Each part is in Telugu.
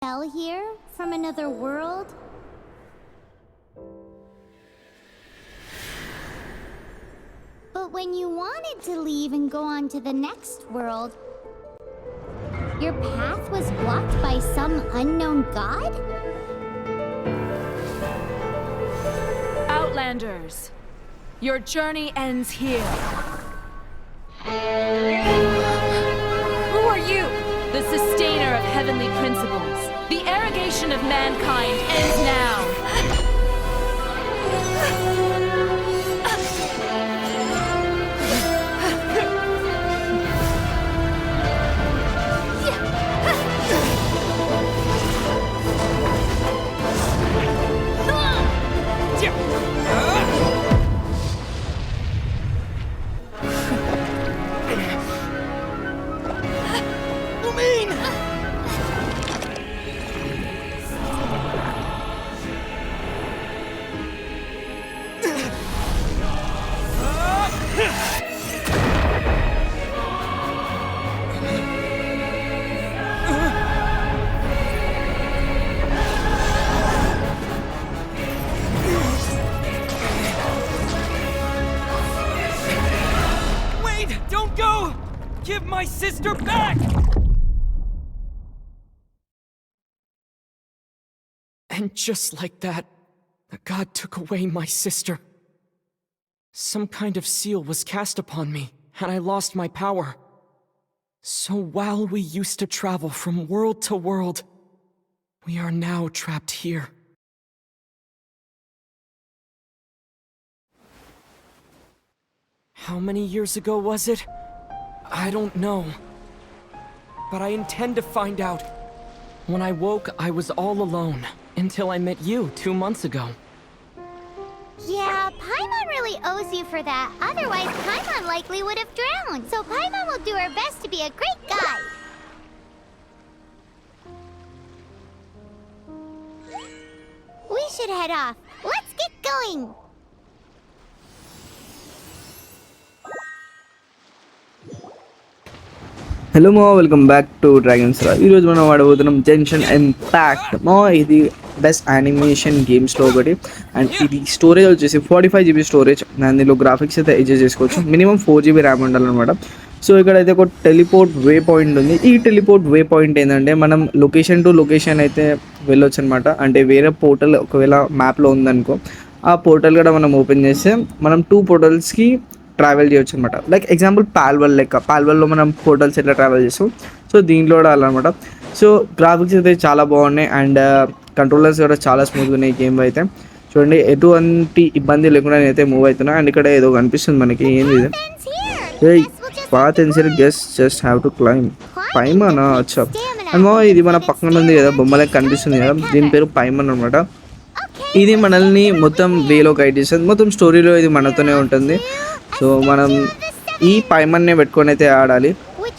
fell here from another world? But when you wanted to leave and go on to the next world, your path was blocked by some unknown god? Outlanders, your journey ends here. Who are you? The sustainer of heavenly principles. The arrogation of mankind ends now. Give my sister back! And just like that, the god took away my sister. Some kind of seal was cast upon me, and I lost my power. So while we used to travel from world to world, we are now trapped here. How many years ago was it? I don't know. But I intend to find out. When I woke, I was all alone, until I met you 2 months ago. Yeah, Paimon really owes you for that. Otherwise, Paimon likely would have drowned. So Paimon will do her best to be a great guide. We should head off. Let's get going. Hello మా వెల్కమ్ బ్యాక్ టు డ్రాగన్స్ రా. ఈరోజు మనం వాడబోతున్నాం జెన్షన్ ఇంపాక్ట్. మా ఇది బెస్ట్ యానిమేషన్ గేమ్స్లో ఒకటి. అండ్ ఇది స్టోరేజ్ వచ్చేసి 45 GB స్టోరేజ్. దీనిలో గ్రాఫిక్స్ అయితే అడ్జస్ట్ చేసుకోవచ్చు. మినిమం 4 GB ర్యామ్ ఉండాలన్నమాట. సో ఇక్కడైతే ఒక టెలిపోర్ట్ వే పాయింట్ ఉంది. ఈ టెలిపోర్ట్ వే పాయింట్ ఏంటంటే మనం లొకేషన్ టు లొకేషన్ అయితే వెళ్ళొచ్చు అనమాట. అంటే వేరే పోర్టల్ ఒకవేళ మ్యాప్లో ఉందనుకో, ఆ పోర్టల్ కూడా మనం ఓపెన్ చేస్తే మనం 2 పోర్టల్స్కి ట్రావెల్ చేయొచ్చు అనమాట. లైక్ ఎగ్జాంపుల్ పాల్వల్ లెక్క. పాల్వల్లో మనం పోర్టల్స్ ఎట్లా ట్రావెల్ చేస్తాం, సో దీంట్లో కూడా అలానమాట. సో గ్రాఫిక్స్ అయితే చాలా బాగున్నాయి అండ్ కంట్రోలర్స్ కూడా చాలా స్మూత్గా ఉన్నాయి. గేమ్ అయితే చూడండి, ఎటువంటి ఇబ్బంది లేకుండా నేనైతే మూవ్ అవుతున్నా. అండ్ ఇక్కడ ఏదో కనిపిస్తుంది మనకి, ఏంది ఇది? Path answer guess just have to claim. పైమన్ అచ్చా. అండ్ ఇది మన పక్కన ఉంది కదా, బొమ్మలకి కనిపిస్తుంది కదా, దీని పేరు పైమన్ అనమాట. ఇది మనల్ని మొత్తం వేలో గైడ్ చేస్తుంది. మొత్తం స్టోరీలో ఇది మనతోనే ఉంటుంది. సో మనం ఈ పైమన్నే పెట్టుకొని అయితే ఆడాలి.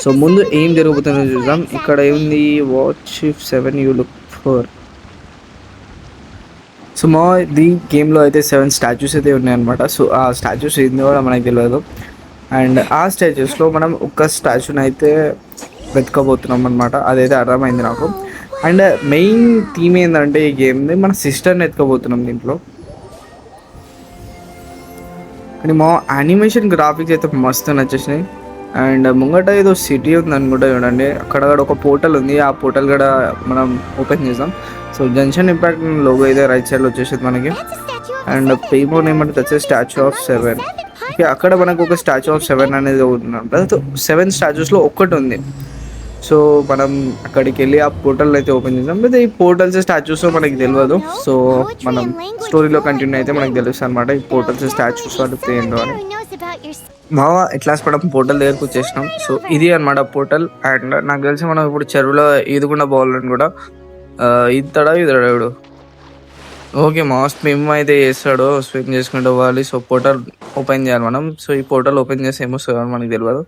సో ముందు ఏం జరుగుతుందో చూద్దాం. ఇక్కడ ఏముంది? Watch if 7 you look for. So మా ఈ గేమ్లో అయితే 7 స్టాచ్యూస్ అయితే ఉన్నాయన్నమాట. సో ఆ స్టాచ్యూస్ ఏందో కూడా మనకు తెలియదు. అండ్ ఆ స్టాచ్యూస్లో మనం ఒక్క స్టాచ్యూని అయితే వెతకబోతున్నాం అనమాట. అదైతే అర్థమైంది నాకు. అండ్ మెయిన్ థీమ్ ఏంటంటే ఈ గేమ్ది మన సిస్టర్ని ఎత్తుకోబోతున్నాం దీంట్లో. కానీ మా యానిమేషన్ గ్రాఫిక్స్ అయితే మస్తు నచ్చేసినాయి. అండ్ ముంగట ఏదో సిటీ ఉంది అనుకుంటా చూడండి. అక్కడ ఒక పోర్టల్ ఉంది. ఆ పోర్టల్ కూడా మనం ఓపెన్ చేద్దాం. సో జంక్షన్ ఇంపాక్ట్ లోగో అయితే రైట్ సైడ్లో వచ్చేసింది మనకి. అండ్ పేమోన్ ఏమంటే వచ్చేసి స్టాచ్యూ ఆఫ్ 7. ఓకే, అక్కడ మనకు ఒక స్టాచ్యూ ఆఫ్ 7 అనేది ఉంటుంది. 7 స్టాచ్యూస్లో ఒక్కటి ఉంది. సో మనం అక్కడికి వెళ్ళి ఆ పోర్టల్ అయితే ఓపెన్ చేద్దాం. లేదా ఈ పోర్టల్స్ స్టాచ్యూస్ మనకి తెలియదు. సో మనం స్టోరీలో కంటిన్యూ అయితే మనకు తెలుస్తుంది అనమాట ఈ పోర్టల్స్ స్టాచ్యూస్ అంటే ఏంటో అని. బాగా ఎట్లా పడడం పోర్టల్ దగ్గరకు వచ్చేసినాం. సో ఇది అనమాట పోర్టల్. అండ్ నాకు తెలిసి మనం ఇప్పుడు చెరువులో ఈదుకుండా పోవాలని కూడా ఇస్తాడా ఇప్పుడు. ఓకే, మా స్విమ్ అయితే చేస్తాడు, స్విమ్ చేసుకుంటూ పోవాలి. సో పోర్టల్ ఓపెన్ చేయాలి మనం. సో ఈ పోర్టల్ ఓపెన్ చేస్తే ఏమొస్తుందో మనకి తెలియదు.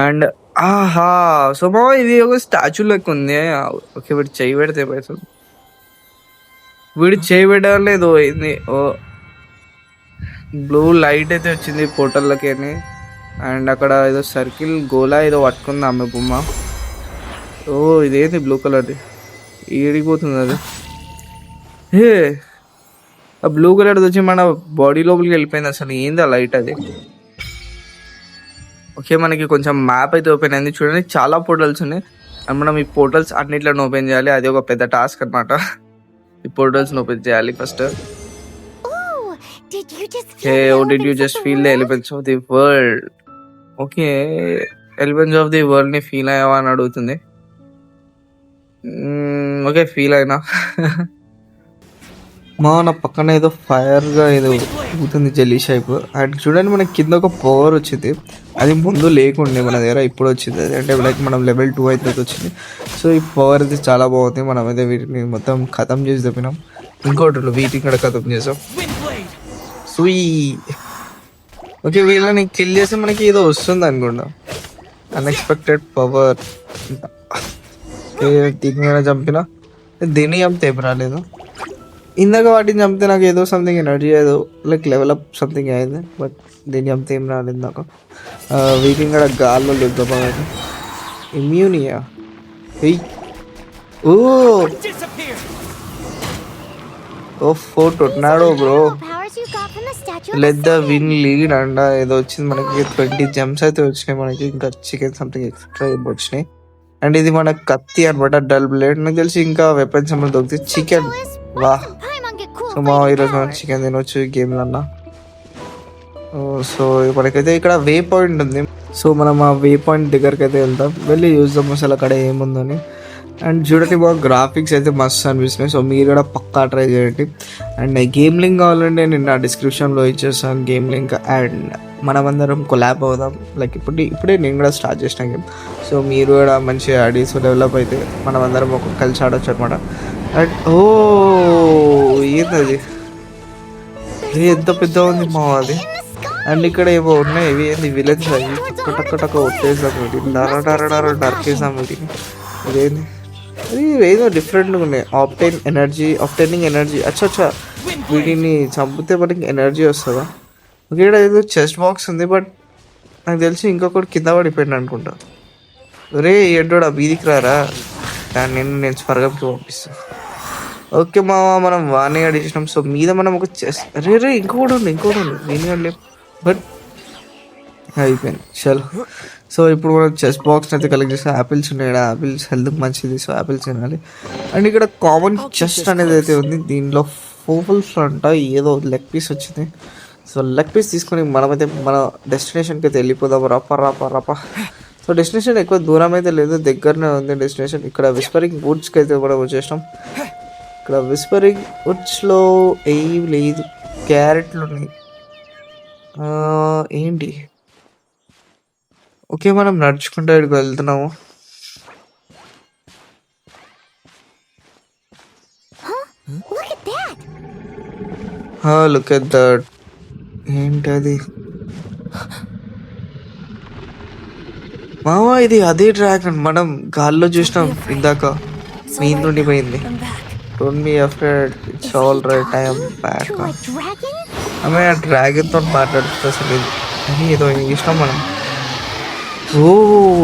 అండ్ ఆహా, సో మా ఇది ఒక స్టాచ్యూ లెక్క ఉంది. ఓకే, వీడు చేయి పెడితే పైసలు, వీడు చేయి పెట్టలేదు అయింది. ఓ బ్లూ లైట్ అయితే వచ్చింది పోర్టల్లోకి. అండ్ అక్కడ ఏదో సర్కిల్ గోలా ఏదో పట్టుకుంది ఆమె బొమ్మ. ఓ ఇదేంది బ్లూ కలర్ది? ఏడిపోతుంది అది. ఏ ఆ బ్లూ కలర్ వచ్చి మన బాడీ లోపలికి వెళ్ళిపోయింది. అసలు ఏంది ఆ లైట్ అది? ఓకే, మనకి కొంచెం మ్యాప్ అయితే ఓపెన్ అయింది. చూడండి, చాలా పోర్టల్స్ ఉన్నాయి. అండ్ మనం ఈ పోర్టల్స్ అన్నిట్లను ఓపెన్ చేయాలి. అది ఒక పెద్ద టాస్క్ అనమాట. ఈ పోర్టల్స్ని ఓపెన్ చేయాలి first. Did you just feel the elements of the world? Okay, elements of the world ని ఫీల్ అయ్యావా అని అడుగుతుంది. ఓకే, ఫీల్ అయినా. నా పక్కన ఏదో ఫైర్ గా ఏదో ఊగుతుంది, జెల్లీ షేప్. అండ్ చూడండి, మనకి కింద ఒక పవర్ వచ్చింది. అది ముందు లేకుండే మన దగ్గర, ఇప్పుడు వచ్చింది అది. అంటే లైక్ మనం లెవెల్ 2 అయితే వచ్చింది. సో ఈ పవర్ అయితే చాలా బాగుంది. మనం అయితే వీటిని మొత్తం ఖతం చేసి తప్పినాం. ఇంకోటి వీటిని కూడా ఖతం చేసాం. సుయ్. ఓకే, వీళ్ళని కిల్ చేసి మనకి ఏదో వస్తుంది అనుకుంటా, అన్ఎక్స్పెక్టెడ్ పవర్. దీన్ని చంపినా, దీన్ని చంపితే ఏం రాలేదు. ఇందాక వాటిని చంపితే నాకు ఏదో సంథింగ్ ఎనర్జీ, ఏదో లైక్ లెవెల్ అప్ సంథింగ్ అయింది. బట్ దీన్ని చంపితే ఏం రాలేదు నాకు. వీటిని కూడా గాల్లో లేదు. ఇమ్యూనియా. Oh tornado bro. Let the win lead and ఏదో వచ్చింది మనకి. 20 జెమ్స్ అయితే వచ్చినాయి మనకి. ఇంకా చికెన్ సంథింగ్ ఎక్స్ట్రా వచ్చినాయి. అండ్ ఇది మన కత్తి అనమాట, డల్ బ్లేడ్. నాకు తెలిసి ఇంకా వెపన్స్ ఏమైనా దొరుకుతాయి. చికెన్, వా. సో మా ఈరోజు మనం చికెన్ తినొచ్చు ఈ గేమ్లో అన్న. సో మనకైతే ఇక్కడ వే పాయింట్ ఉంది. సో మనం ఆ వే పాయింట్ దగ్గరికి అయితే వెళ్తాం, వెళ్ళి చూద్దాం అసలు అక్కడ ఏముందని. అండ్ చూడండి, బాగా గ్రాఫిక్స్ అయితే మస్తు అనిపిస్తున్నాయి. సో మీరు కూడా పక్కా ట్రై చేయండి. అండ్ గేమ్ లింక్ కావాలంటే నేను నా డిస్క్రిప్షన్లో ఇచ్చేస్తాను గేమ్ లింక్. అండ్ మనమందరం కొలాబ్ అవుదాం. లైక్ ఇప్పుడే నేను కూడా స్టార్ట్ చేసిన గేమ్. సో మీరు కూడా మంచిగా ఆడి సో డెవలప్ అయితే మనమందరం కలిసి ఆడొచ్చు అనమాట. అండ్ ఏంది ఎంత పెద్ద ఉంది మా అది. అండ్ ఇక్కడ ఏమో ఉన్నాయి, ఇవి ఏంది విలన్స్ అవి. టక్క కొట్టేసాం వీటిని, నరికేసాం వీటిని. ఇదేంది, అది ఏదో డిఫరెంట్గా ఉన్నాయి. Obtaining energy. అచ్చా, వీటిని చంపితే మనకి ఎనర్జీ వస్తుందా? ఇక్కడ ఏదో చెస్ట్ బాక్స్ ఉంది, బట్ నాకు తెలిసి ఇంకొకటి కింద పడిపోయింది అనుకుంటా. రే ఏంటోడా, వీధికి రారా, దాన్ని నేను స్వర్గంకి పంపిస్తాను. ఓకే మనం వాణి అడిగినాం. సో మీద మనం ఒక చెస్ట్, రే ఇంకోటి ఉంది నేను అడలేం, బట్ అయిపోయింది చలో. సో ఇప్పుడు మనం చెస్ బాక్స్ అయితే కలెక్ట్ చేస్తే యాపిల్స్ ఉన్నాయి. యాపిల్స్ హెల్త్కి మంచిది, సో యాపిల్స్ తినాలి. అండ్ ఇక్కడ కామన్ చెస్ట్ అనేది అయితే ఉంది. దీనిలో ఫోఫుల్స్ అంట ఏదో లెగ్ పీస్ వచ్చింది. సో లెగ్ పీస్ తీసుకొని మనమైతే మన డెస్టినేషన్కి అయితే వెళ్ళిపోదాం. రప్ప. సో డెస్టినేషన్ ఎక్కువ దూరం అయితే లేదు, దగ్గరనే ఉంది డెస్టినేషన్. ఇక్కడ విస్పరింగ్ వుడ్స్కి అయితే కూడా వచ్చేసినాం. ఇక్కడ విస్పరింగ్ వుడ్స్లో ఏం లేదు, క్యారెట్లు ఉన్నాయి. ఏంటి, ఓకే మనం నడుచుకుంటూ ఇక్కడికి వెళ్తున్నాము. Look at that. ఏంటి అది మావా? ఇది అదే డ్రాగన్ మనం గాల్లో చూసినాం ఇందాక, మీ నుండి పోయింది. Don't be afraid, it's all right, I am back. ఆమె ఆ డ్రాగన్తో మాట్లాడుతుంది అసలు. ఇది అని ఏదో ఇష్టం మనం.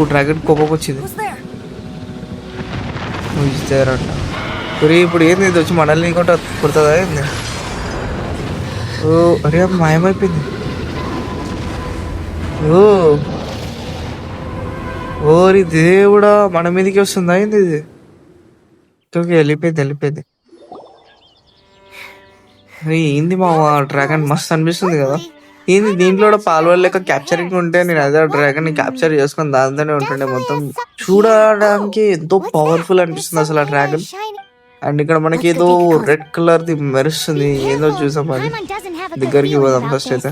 డ్రాగన్ కోపం వచ్చింది ఇచ్చారంట. ఇప్పుడు ఏంది, ఇది వచ్చి మనల్ని ఇంకోటి కుడుతుందా ఏంది? అరే మాయమైపోయింది. ఓరి దేవుడా, మన మీదకి వస్తుందా ఏంది ఇది? వెళ్ళిపోయింది. అరే ఏంది డ్రాగన్ మస్తు అనిపిస్తుంది కదా. ఏంది దీంట్లో కూడా పాల్వల్ లెక్క క్యాప్చరింగ్ ఉంటే నేను అదే డ్రాగన్ ని క్యాప్చర్ చేసుకుని దాంతోనే ఉంటుండే. మొత్తం చూడడానికి ఎంతో పవర్ఫుల్ అనిపిస్తుంది అసలు ఆ డ్రాగన్. అండ్ ఇక్కడ మనకి ఏదో రెడ్ కలర్ ది మెరుస్తుంది, ఏదో చూసాం. అది దగ్గరికి పోదాం ఫస్ట్ అయితే.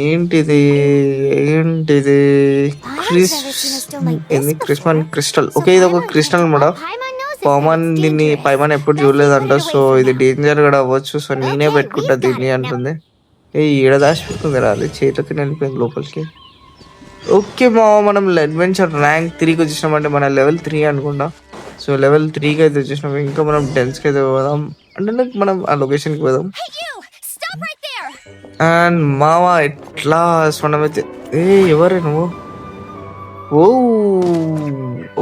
ఏంటిది క్రిస్మన్ క్రిస్టల్. ఓకే, ఇది ఒక క్రిస్టల్ అనమాట. పామన్ దీన్ని పైమన్ ఎప్పుడు చూడలేదంట. సో ఇది డేంజర్ కూడా అవ్వచ్చు, సో నేనే పెట్టుకుంటా దీన్ని అంటుంది. ఈడ దాచిపెట్టుకుంది రాలి, చేతికి వెళ్ళిపోయింది లోపలికి. ఓకే మనం అడ్వెంచర్ ర్యాంక్ 3కి వచ్చేసినామంటే మన లెవెల్ 3 అనుకుంటా. సో లెవెల్ 3కి అయితే వచ్చేసినాం. ఇంకా మనం డెన్స్కి అయితే పోదాం, అంటే మనం ఆ లొకేషన్కి పోదాం. అండ్ ఎట్లా మనమైతే ఎవరే నువ్వు? ఓ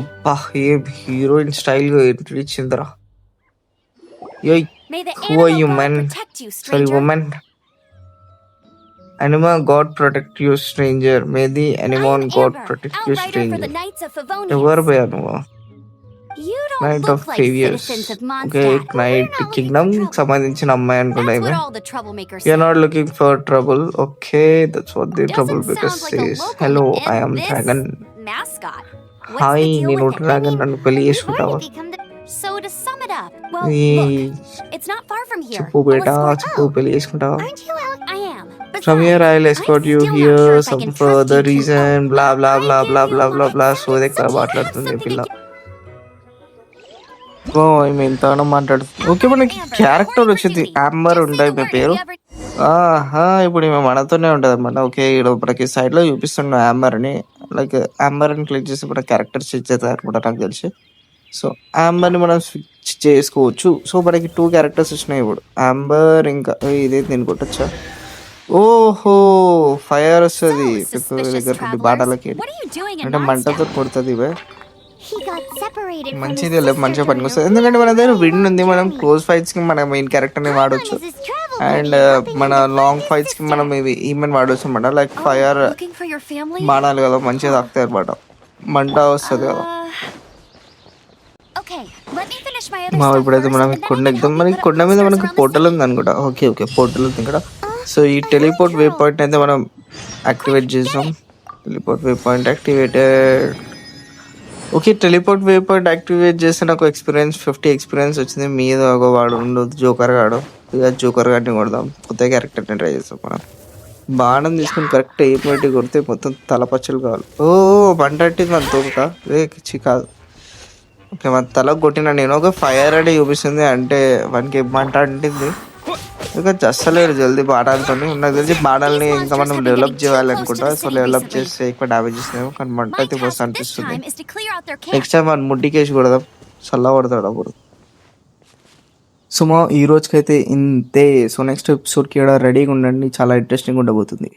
అబ్బా ఏం హీరోయిన్ స్టైల్గా entry ఇచ్చిందిరా. యోయ్ May the who are animal you god man? protect you, Sorry stranger. woman. Animal god protect you stranger. May the I animal am god Amber, protect you outrider for stranger. the Knights of ఎవరు Favonius. పోయా నువ్వు? You don't night look of like ఫేవియర్స్. citizens of okay Mondstadt. Night Kingdom సంబంధించిన అమ్మాయి అనుకుంటా That's ఈమె. what all the troublemakers You're say. not looking for trouble. Okay, that's what the Doesn't troublemaker sound like a says. local Hello, I and am this Dragon. mascot. What's Hi, the deal నేను with it? డ్రాగన్ నన్ను పెళ్లి You've చేసుకుంటావా? already become the. So to sum it up, well, ఈ look, it's not far from here. చెప్పు బేటా, Let's go. చెప్పు పెళ్లి చేసుకుంటావా? Aren't you out? I am. From here Besides, I'll escort I'm you still not here. sure if I Some can trust further you to- reason. Blah blah blah I blah give blah you blah blah. my So sounded దగ్గర such you have మాట్లాడుతుంది something పిల్ల. to ఓ ఈమె ఎంతగానో మాట్లాడుతుంది. ఓకే మనకి Amber, character what are you వచ్చింది. doing? అంబర్ Just say ఉంటాయి the మీ word. పేరు. Have you ever- ఆహా ఇప్పుడు ఈమె మనతోనే ఉంటుంది అనమాట. ఓకే ఇక్కడ మనకి సైడ్ లో చూపిస్తున్న అంబర్ అని, లైక్ అంబర్ అని క్లిక్ చేసి మన క్యారెక్టర్ స్విచ్ అవుతుంది అనమాట నాకు తెలిసి. సో అంబర్ ని మనం స్విచ్ చేసుకోవచ్చు. సో మనకి 2 క్యారెక్టర్స్ వచ్చినాయి ఇప్పుడు, అంబర్ ఇంకా ఇదేంటి నేను కొట్టచ్చా? ఓహో ఫైర్ వస్తుంది So, suspicious దగ్గర travelers, బాటలకి, what are you doing in అంటే మంటతో Mondstadt? కొడుతుంది ఇవే. He got separated from his మంచిది లేదు, sister మంచిగా during a పనికొస్తుంది. ఎందుకంటే మన దగ్గర really విండ్ long ఉంది, మనం journey. క్లోజ్ ఫైట్స్ కి మన మెయిన్ క్యారెక్టర్ ని Paimon వాడొచ్చు. is his travel and buddy, helping మన him to long find fights his కి మనం sister. ఇవి ఈమెన్ వాడవచ్చు అనమాట. Like Oh, fire looking for your family? బాణాలు కదా మంచిగా తాకుతాయి అనమాట, మంట వస్తుంది కదా. Okay, let me finish my other మా stuff ఇప్పుడైతే first, మనం and then I కొండ can ఎక్కుదాం. help you మనకి put up కొండ మీద posters మనకి around the పోర్టల్ city. ఉంది అనుకుంటా. ఓకే ఓకే పోర్టల్ ఉంది ఇక్కడ. సో ఈ టెలిపోర్ట్ వే పాయింట్ అయితే మనం యాక్టివేట్ చేసాం. Teleport way point activated. Okay teleport way point activate చేస్తే నాకు ఎక్స్పీరియన్స్ 50 ఎక్స్పీరియన్స్ వచ్చింది. మీద ఒక వాడు ఉండదు జోకర్ గాడు, ఇక జోకర్ గాడిని కొడదాం. కొత్త క్యారెక్టర్ని ట్రై చేస్తాం మనం. బాణం తీసుకుని కరెక్ట్ ఎయిమ్ పెట్టి కొడితే మొత్తం తలపచ్చలు కావాలి. ఓ మంట అట్టింది మన తోక చి కాదు. ఓకే మన తలకు కొట్టిన నేను ఒక ఫైర్ అని చూపిస్తుంది, అంటే మనకి మంట అంటింది. ఇక చస్తలేరు జల్దీ బాణాలతో. నాకు తెలిసి బాణాలని ఇంకా మనం డెవలప్ చేయాలనుకుంటా. సో డెవలప్ చేస్తే ఎక్కువ డ్యామేజ్ ఇస్తాము, కానీ మంట My అయితే మస్తు task this అనిపిస్తుంది. time is to clear out their camp. Next time మన ముడ్డికేసి కొడదాం, చల్ల పడతాడు అప్పుడు. సో మా ఈ రోజుకైతే ఇంతే. సో నెక్స్ట్ ఎపిసోడ్కి ఇక్కడ రెడీగా ఉండండి, చాలా ఇంట్రెస్టింగ్ ఉండబోతుంది.